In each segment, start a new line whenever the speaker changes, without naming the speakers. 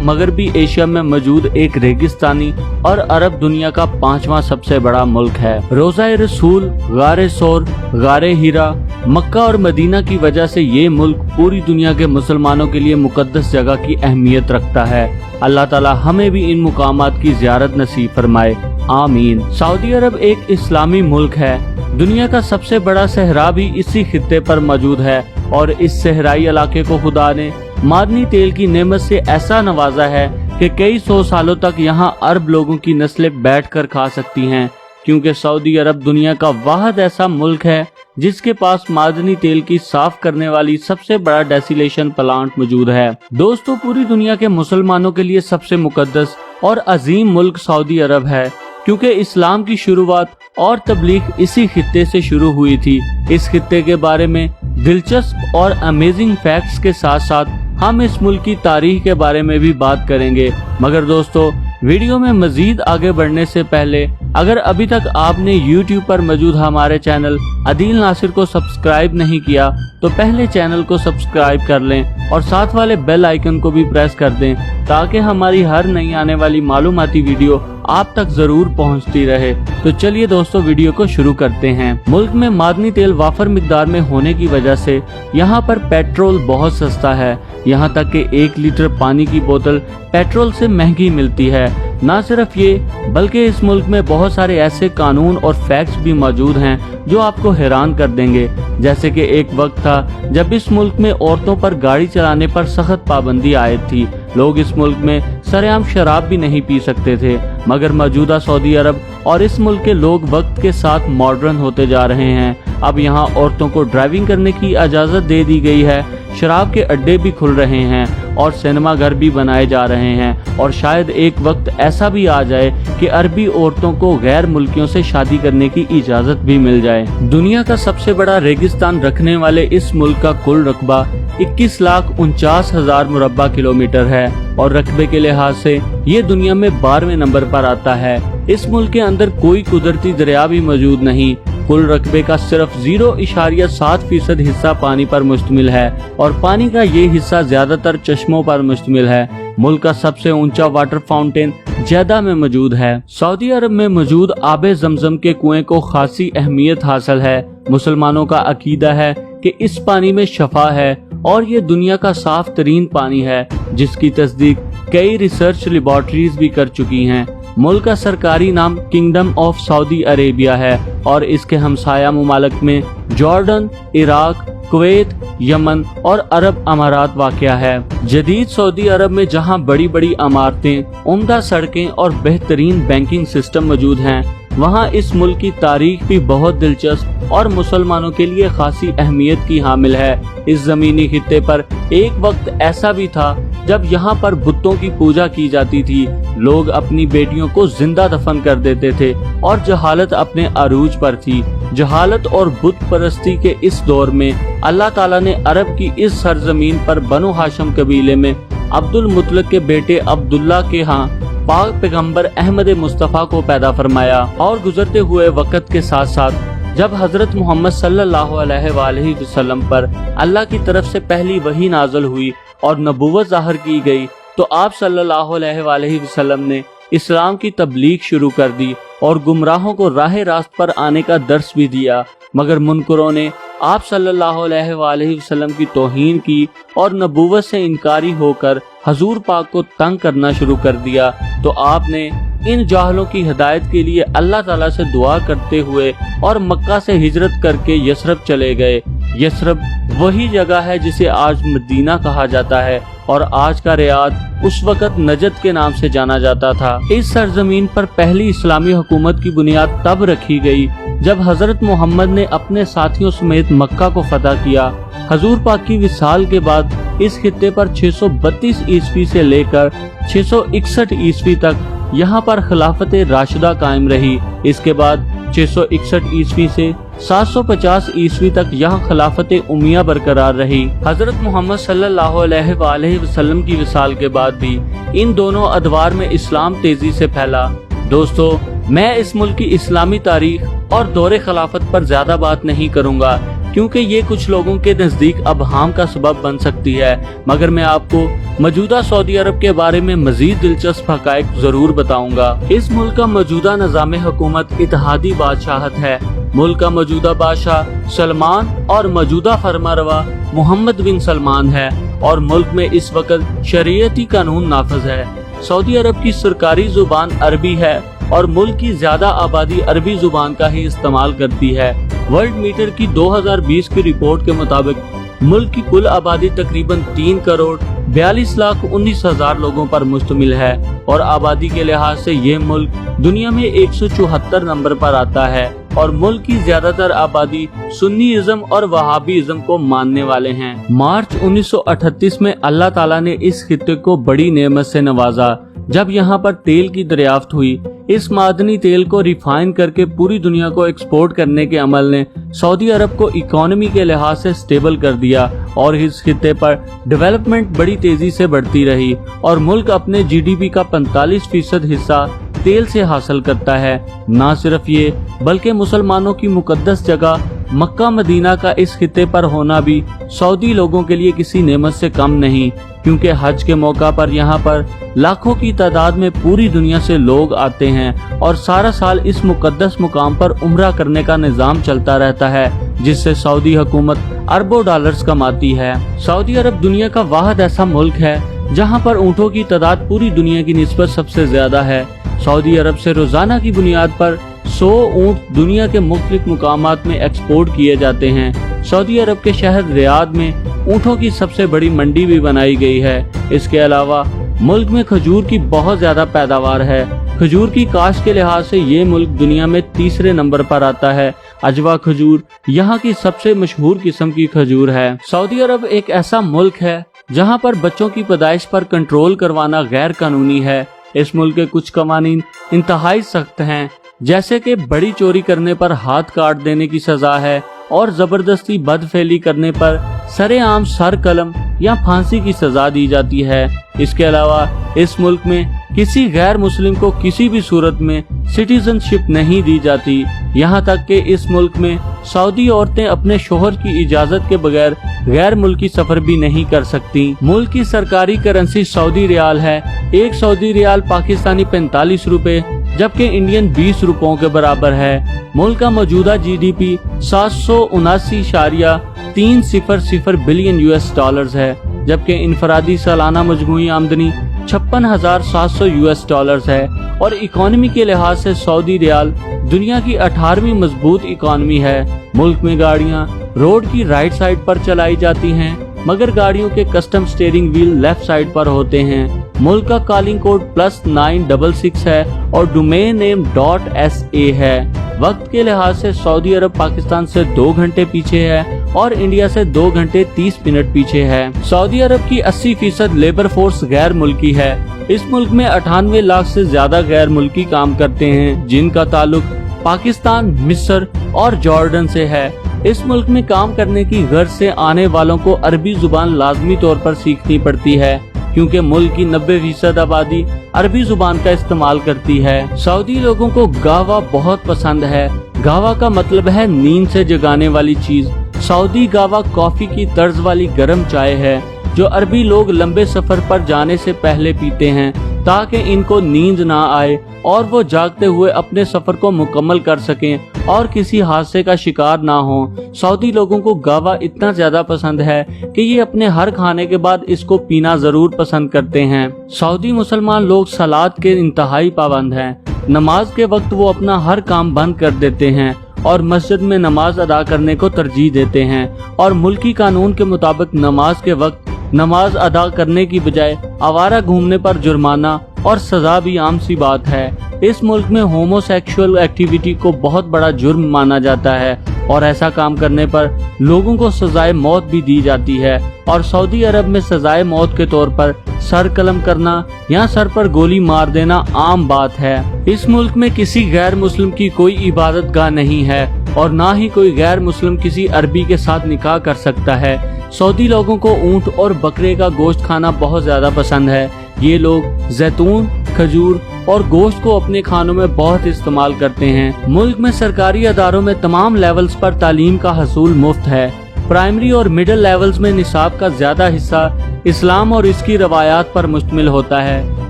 मगरबी एशिया में मौजूद एक रेगिस्तानी और अरब दुनिया का 5वां सबसे बड़ा मुल्क है। रोज़ा रसूल, गारे सोर, गारे हीरा, मक्का और मदीना की वजह से ये मुल्क पूरी दुनिया के मुसलमानों के लिए मुकद्दस जगह की अहमियत रखता है। अल्लाह ताला हमें भी इन मुकामात की ज़ियारत नसीब फरमाए, आमीन। सऊदी अरब एक इस्लामी मुल्क है। दुनिया का सबसे बड़ा सहरा भी इसी खित्ते पर मौजूद है और इस सहराई इलाके को खुदा ने मादनी तेल की नेमत से ऐसा नवाजा है कि कई सौ सालों तक यहाँ अरब लोगों की नस्लें बैठकर खा सकती हैं, क्योंकि सऊदी अरब दुनिया का वाहिद ऐसा मुल्क है जिसके पास मादनी तेल की साफ करने वाली सबसे बड़ा डेसिलेशन प्लांट मौजूद है। दोस्तों, पूरी दुनिया के मुसलमानों के लिए सबसे मुकद्दस और अजीम मुल्क सऊदी अरब है, क्योंकि इस्लाम की शुरुआत और तबलीग इसी खित्ते से शुरू हुई थी। इस खित्ते के बारे में दिलचस्प और अमेजिंग फैक्ट्स के साथ साथ हम इस मुल्क की तारीख के बारे में भी बात करेंगे। मगर दोस्तों, वीडियो में मजीद आगे बढ़ने से पहले अगर अभी तक आपने YouTube पर मौजूद हमारे चैनल अदील नासिर को सब्सक्राइब नहीं किया तो पहले चैनल को सब्सक्राइब कर लें और साथ वाले बेल आइकन को भी प्रेस कर दें, ताकि हमारी हर नई आने वाली मालूमाती वीडियो आप तक जरूर पहुंचती रहे। तो चलिए दोस्तों, वीडियो को शुरू करते हैं। मुल्क में मादनी तेल वाफर मिकदार में होने की वजह से यहाँ पर पेट्रोल बहुत सस्ता है। यहाँ तक कि 1 लीटर पानी की बोतल पेट्रोल से महंगी मिलती है। न सिर्फ ये, बल्कि इस मुल्क में बहुत सारे ऐसे कानून और फैक्ट्स भी मौजूद हैं जो आपको हैरान कर देंगे। जैसे कि एक वक्त था जब इस मुल्क में औरतों पर गाड़ी चलाने पर सख्त पाबंदी आयद थी। लोग इस मुल्क में सरेआम शराब भी नहीं पी सकते थे। मगर मौजूदा सऊदी अरब और इस मुल्क के लोग वक्त के साथ मॉडर्न होते जा रहे हैं। अब यहाँ औरतों को ड्राइविंग करने की इजाज़त दे दी गई है, शराब के अड्डे भी खुल रहे हैं और सिनेमा घर भी बनाए जा रहे हैं, और शायद एक वक्त ऐसा भी आ जाए कि अरबी औरतों को गैर मुल्कियों से शादी करने की इजाज़त भी मिल जाए। दुनिया का सबसे बड़ा रेगिस्तान रखने वाले इस मुल्क का कुल रकबा 21,49,000 मुरब्बा किलोमीटर है और रकबे के लिहाज से ये दुनिया में 12वें नंबर पर आता है। इस मुल्क के अंदर कोई कुदरती दरिया भी मौजूद नहीं। कुल रकबे का सिर्फ 0.7% हिस्सा पानी पर मुश्तमिल है और पानी का ये हिस्सा ज्यादातर चश्मों पर मुश्तमिल है। मुल्क का सबसे ऊंचा वाटर फाउंटेन जेदा में मौजूद है। सऊदी अरब में मौजूद आबे जमजम के कुएं को खासी अहमियत हासिल है। मुसलमानों का अकीदा है कि इस पानी में शफा है और ये दुनिया का साफ तरीन पानी है, जिसकी तस्दीक कई रिसर्च लेबॉर्ट्रीज भी कर चुकी हैं। मुल्क का सरकारी नाम किंगडम ऑफ सऊदी अरेबिया है और इसके हमसाया मुमालिक में जॉर्डन, इराक, कुवैत, यमन और अरब अमारात वाक़या है। जदीद सऊदी अरब में जहां बड़ी बड़ी इमारतें, उम्दा सड़कें और बेहतरीन बैंकिंग सिस्टम मौजूद हैं, वहां इस मुल्क की तारीख भी बहुत दिलचस्प और मुसलमानों के लिए खासी अहमियत की हामिल है। इस जमीनी खित्ते पर एक वक्त ऐसा भी था जब यहाँ पर बुतों की पूजा की जाती थी। लोग अपनी बेटियों को जिंदा दफन कर देते थे और जहालत अपने अरूज पर थी। जहालत और बुत परस्ती के इस दौर में अल्लाह ताला ने अरब की इस सरजमीन पर बनु हाशिम कबीले में अब्दुल मुतलक के बेटे अब्दुल्ला के यहाँ पाक पैगंबर अहमद मुस्तफ़ा को पैदा फरमाया। और गुजरते हुए वक्त के साथ साथ जब हजरत मोहम्मद सल्लल्लाहु अलैहि वसल्लम पर अल्लाह की तरफ से पहली वही नाज़िल हुई और नबूवत ज़ाहिर की गई, तो आप सल्लल्लाहु अलैहि वसल्लम ने इस्लाम की तबलीग शुरू कर दी और गुमराहों को राह रास्त पर आने का दर्स भी दिया। मगर मुनकरों ने आप सल्लल्लाहु अलैहि वसल्लम की तौहीन की और नबूवत से इनकारी होकर हजूर पाक को तंग करना शुरू कर दिया। तो आपने इन जाहलों की हिदायत के लिए अल्लाह ताला से दुआ करते हुए और मक्का से हिजरत करके यसरब चले गए। यसरब वही जगह है जिसे आज मदीना कहा जाता है और आज का रियाद उस वक़्त नजद के नाम से जाना जाता था। इस सरजमीन पर पहली इस्लामी हुकूमत की बुनियाद तब रखी गई जब हजरत मोहम्मद ने अपने साथियों समेत मक्का को फतह किया। हजूर पाक की विसाल के बाद इस खित्ते पर 632 ईस्वी से लेकर 661 ईस्वी तक यहाँ पर खिलाफत राशिदा कायम रही। इसके बाद 661 ईस्वी से 750 ईस्वी तक यहाँ खिलाफत उमिया बरकरार रही। हजरत मोहम्मद सल्लल्लाहु अलैहि वसल्लम की विसाल के बाद भी इन दोनों अदवार में इस्लाम तेजी से फैला। दोस्तों, मैं इस मुल्क की इस्लामी तारीख और दौरे खिलाफत पर ज्यादा बात नहीं करूँगा, क्योंकि ये कुछ लोगों के नजदीक अबहाम का सबब बन सकती है। मगर मैं आपको मौजूदा सऊदी अरब के बारे में मजीद दिलचस्प हकायक जरूर बताऊंगा। इस मुल्क का मौजूदा निज़ाम हुकूमत इत्तेहादी बादशाहत है। मुल्क का मौजूदा बादशाह सलमान और मौजूदा फरमारवा मोहम्मद बिन सलमान है और मुल्क में इस वक्त शरीयती कानून नाफिज है। सऊदी अरब की सरकारी जुबान अरबी है और मुल्क की ज्यादा आबादी अरबी जुबान का ही इस्तेमाल करती है। वर्ल्ड मीटर की 2020 की रिपोर्ट के मुताबिक मुल्क की कुल आबादी तकरीबन 3,42,19,000 लोगों पर मुश्तमिल है और आबादी के लिहाज से ये मुल्क दुनिया में 174 नंबर पर आता है और मुल्क की ज्यादातर आबादी सुन्नीइज्म और वहाबीइज्म को मानने वाले हैं। मार्च 1938 में अल्लाह ताला ने इस खित्ते को बड़ी नेमत से नवाजा जब यहाँ पर तेल की दरियाफ्त हुई। इस मादनी तेल को रिफाइन करके पूरी दुनिया को एक्सपोर्ट करने के अमल ने सऊदी अरब को इकोनॉमी के लिहाज से स्टेबल कर दिया और इस खित्ते पर डेवलपमेंट बड़ी तेजी से बढ़ती रही और मुल्क अपने जीडीपी का 45% हिस्सा तेल से हासिल करता है। न सिर्फ ये बल्कि मुसलमानों की मुकद्दस जगह मक्का मदीना का इस खित्ते पर होना भी सऊदी लोगों के लिए किसी नेमत से कम नहीं, क्योंकि हज के मौका पर यहाँ पर लाखों की तादाद में पूरी दुनिया से लोग आते हैं और सारा साल इस मुकद्दस मुकाम पर उम्रा करने का निजाम चलता रहता है, जिससे सऊदी हुकूमत अरबों डॉलर्स कमाती है। सऊदी अरब दुनिया का वाहिद ऐसा मुल्क है जहाँ पर ऊँटों की तादाद पूरी दुनिया की निस्बत सबसे ज्यादा है। सऊदी अरब से रोजाना की बुनियाद पर 100 ऊँट दुनिया के मुख्तलिफ मुकामात में एक्सपोर्ट किए जाते हैं। सऊदी अरब के शहर रियाद में ऊँटों की सबसे बड़ी मंडी भी बनाई गई है। इसके अलावा मुल्क में खजूर की बहुत ज्यादा पैदावार है। खजूर की काश्त के लिहाज से ये मुल्क दुनिया में तीसरे नंबर पर आता है। अजवा खजूर यहाँ की सबसे मशहूर किस्म की खजूर है। सऊदी अरब एक ऐसा मुल्क है जहाँ पर बच्चों की पैदाइश पर कंट्रोल करवाना गैर कानूनी है। इस मुल्क के कुछ कवानीन इंतहाई सख्त हैं, जैसे कि बड़ी चोरी करने पर हाथ काट देने की सजा है और जबरदस्ती बदफेली करने पर सरेआम सर कलम या फांसी की सजा दी जाती है। इसके अलावा इस मुल्क में किसी गैर मुस्लिम को किसी भी सूरत में सिटीजनशिप नहीं दी जाती। यहाँ तक कि इस मुल्क में सऊदी औरतें अपने शोहर की इजाजत के बगैर गैर मुल्की सफर भी नहीं कर सकती। मुल्क की सरकारी करेंसी सऊदी रियाल है। एक सऊदी रियाल पाकिस्तानी 45 रुपए जबकि इंडियन 20 रुपयों के बराबर है। मुल्क का मौजूदा जीडीपी 779.300 बिलियन US डॉलर्स है, जबकि इनफरादी सालाना मजमूई आमदनी 56,700 US डॉलर्स है और इकोनॉमी के लिहाज से सऊदी रियाल दुनिया की 18वीं मजबूत इकोनॉमी है। मुल्क में गाड़ियां रोड की राइट साइड पर चलाई जाती हैं, मगर गाड़ियों के custom steering wheel left side पर होते हैं। मुल्क का कॉलिंग कोड +966 है और डोमेन नेम .sa है। वक्त के लिहाज से सऊदी अरब पाकिस्तान से 2 घंटे पीछे है और इंडिया से 2 घंटे 30 मिनट पीछे है। सऊदी अरब की 80% लेबर फोर्स गैर मुल्की है। इस मुल्क में 98 लाख से ज्यादा गैर मुल्की काम करते हैं, जिनका ताल्लुक पाकिस्तान, मिस्र और जॉर्डन से है। इस मुल्क में काम करने की गर्ज से आने वालों को अरबी जुबान लाजमी तौर पर सीखनी पड़ती है, क्योंकि मुल्क की 90% आबादी अरबी जुबान का इस्तेमाल करती है। सऊदी लोगों को गावा बहुत पसंद है। गावा का मतलब है नींद से जगाने वाली चीज। सऊदी गावा कॉफी की तर्ज वाली गर्म चाय है जो अरबी लोग लंबे सफर पर जाने से पहले पीते हैं ताकि इनको नींद ना आए और वो जागते हुए अपने सफर को मुकम्मल कर सकें और किसी हादसे का शिकार ना हो। सऊदी लोगों को गावा इतना ज्यादा पसंद है कि ये अपने हर खाने के बाद इसको पीना जरूर पसंद करते हैं। सऊदी मुसलमान लोग सलात के इंतहाई पाबंद हैं। नमाज के वक्त वो अपना हर काम बंद कर देते हैं और मस्जिद में नमाज अदा करने को तरजीह देते हैं और मुल्की कानून के मुताबिक नमाज के वक्त नमाज अदा करने की बजाय आवारा घूमने पर जुर्माना और सजा भी आम सी बात है। इस मुल्क में होमोसेक्सुअल एक्टिविटी को बहुत बड़ा जुर्म माना जाता है और ऐसा काम करने पर लोगों को सजाए मौत भी दी जाती है और सऊदी अरब में सजाए मौत के तौर पर सर कलम करना या सर पर गोली मार देना आम बात है। इस मुल्क में किसी गैर मुस्लिम की कोई इबादत गाह नहीं है और ना ही कोई गैर मुस्लिम किसी अरबी के साथ निकाह कर सकता है। सऊदी लोगों को ऊंट और बकरे का गोश्त खाना बहुत ज्यादा पसंद है। ये लोग जैतून, खजूर और गोश्त को अपने खानों में बहुत इस्तेमाल करते हैं। मुल्क में सरकारी अदारों में तमाम लेवल्स पर तालीम का हसूल मुफ्त है। प्राइमरी और मिडिल लेवल्स में निसाब का ज्यादा हिस्सा इस्लाम और इसकी रवायात पर मुश्तमिल होता है,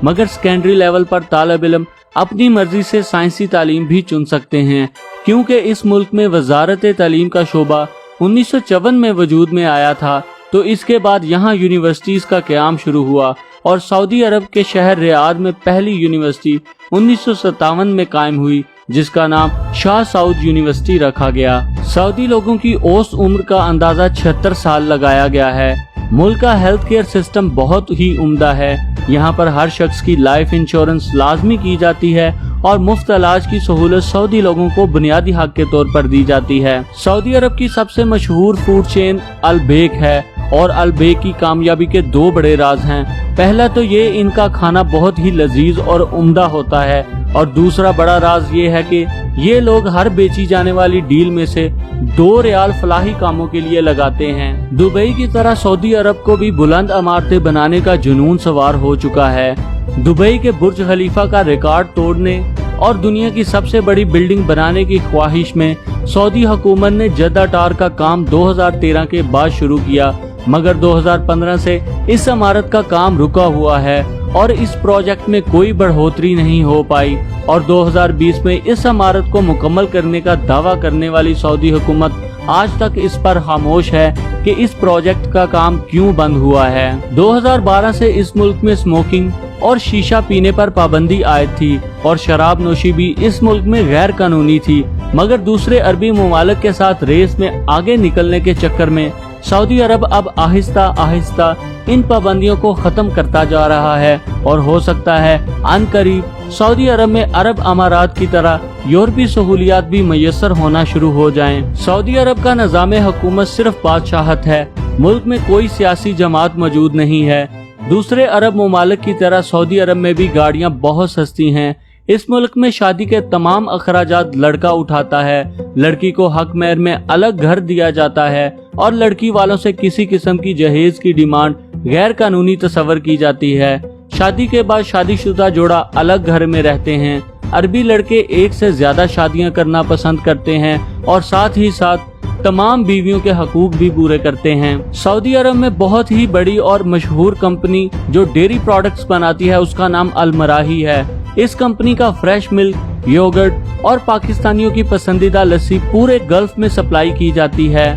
मगर सेकेंडरी लेवल पर तालिब इल्म अपनी मर्जी से साइंसी तालीम भी चुन सकते हैं। क्योंकि इस मुल्क में वजारत तालीम का शोबा 1954 में वजूद में आया था, तो इसके बाद यहाँ यूनिवर्सिटीज का क़याम शुरू हुआ और सऊदी अरब के शहर रियाद में पहली यूनिवर्सिटी 1957 में कायम हुई, जिसका नाम शाह सऊद यूनिवर्सिटी रखा गया। सऊदी लोगों की औसत उम्र का अंदाजा 76 साल लगाया गया है। मुल्क का हेल्थ केयर सिस्टम बहुत ही उम्दा है। यहाँ पर हर शख्स की लाइफ इंश्योरेंस लाजमी की जाती है और मुफ्त इलाज की सहूलत सऊदी लोगों को बुनियादी हक के तौर पर दी जाती है। सऊदी अरब की सबसे मशहूर फूड चेन अल बेक है और अल बेक की कामयाबी के दो बड़े राज हैं। पहला तो ये इनका खाना बहुत ही लजीज और उम्दा होता है, और दूसरा बड़ा राज ये है कि ये लोग हर बेची जाने वाली डील में से 2 रियाल फलाही कामों के लिए लगाते हैं। दुबई की तरह सऊदी अरब को भी बुलंद इमारतें बनाने का जुनून सवार हो चुका है। दुबई के बुर्ज खलीफा का रिकॉर्ड तोड़ने और दुनिया की सबसे बड़ी बिल्डिंग बनाने की ख्वाहिश में सऊदी हुकूमत ने जद्दा टावर का काम 2013 के बाद शुरू किया, मगर 2015 से इस इमारत का काम रुका हुआ है और इस प्रोजेक्ट में कोई बढ़ोतरी नहीं हो पाई। और 2020 में इस इमारत को मुकम्मल करने का दावा करने वाली सऊदी हुकूमत आज तक इस पर खामोश है कि इस प्रोजेक्ट का काम क्यों बंद हुआ है। 2012 से इस मुल्क में स्मोकिंग और शीशा पीने पर पाबंदी आयद थी और शराब नोशी भी इस मुल्क में गैर कानूनी थी, मगर दूसरे अरबी ममालिक के साथ रेस में आगे निकलने के चक्कर में सऊदी अरब अब आहिस्ता आहिस्ता इन पाबंदियों को खत्म करता जा रहा है और हो सकता है अनकरीब सऊदी अरब में अरब अमारात की तरह यूरोपीय सहूलियात भी मैसर होना शुरू हो जाएं। सऊदी अरब का निज़ाम हुकूमत सिर्फ बादशाहत है, मुल्क में कोई सियासी जमात मौजूद नहीं है। दूसरे अरब ममालिक की तरह सऊदी अरब में भी गाड़ियाँ बहुत सस्ती हैं। इस मुल्क में शादी के तमाम अखराजात लड़का उठाता है, लड़की को हक मेहर में अलग घर दिया जाता है और लड़की वालों से किसी किस्म की जहेज की डिमांड गैर कानूनी तस्वर की जाती है। शादी के बाद शादीशुदा जोड़ा अलग घर में रहते हैं। अरबी लड़के एक से ज्यादा शादियां करना पसंद करते हैं और साथ ही साथ तमाम बीवियों के हकूक भी पूरे करते हैं। सऊदी अरब में बहुत ही बड़ी और मशहूर कंपनी जो डेयरी प्रोडक्ट्स बनाती है उसका नाम अल मराही है। इस कंपनी का फ्रेश मिल्क, योगर्ट और पाकिस्तानियों की पसंदीदा लस्सी पूरे गल्फ में सप्लाई की जाती है।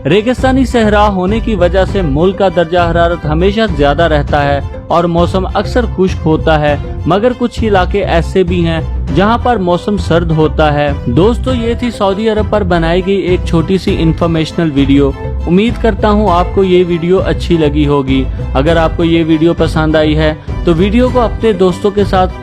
रेगिस्तानी सहरा होने की वजह से मुल्क का दर्जा हरारत हमेशा ज्यादा रहता है और मौसम अक्सर खुश्क होता है, मगर कुछ इलाके ऐसे भी हैं जहां पर मौसम सर्द होता है। दोस्तों, ये थी सऊदी अरब पर बनाई गई एक छोटी सी इंफॉर्मेशनल वीडियो। उम्मीद करता हूं आपको ये वीडियो अच्छी लगी होगी। अगर आपको ये वीडियो पसंद आई है तो वीडियो को अपने दोस्तों के साथ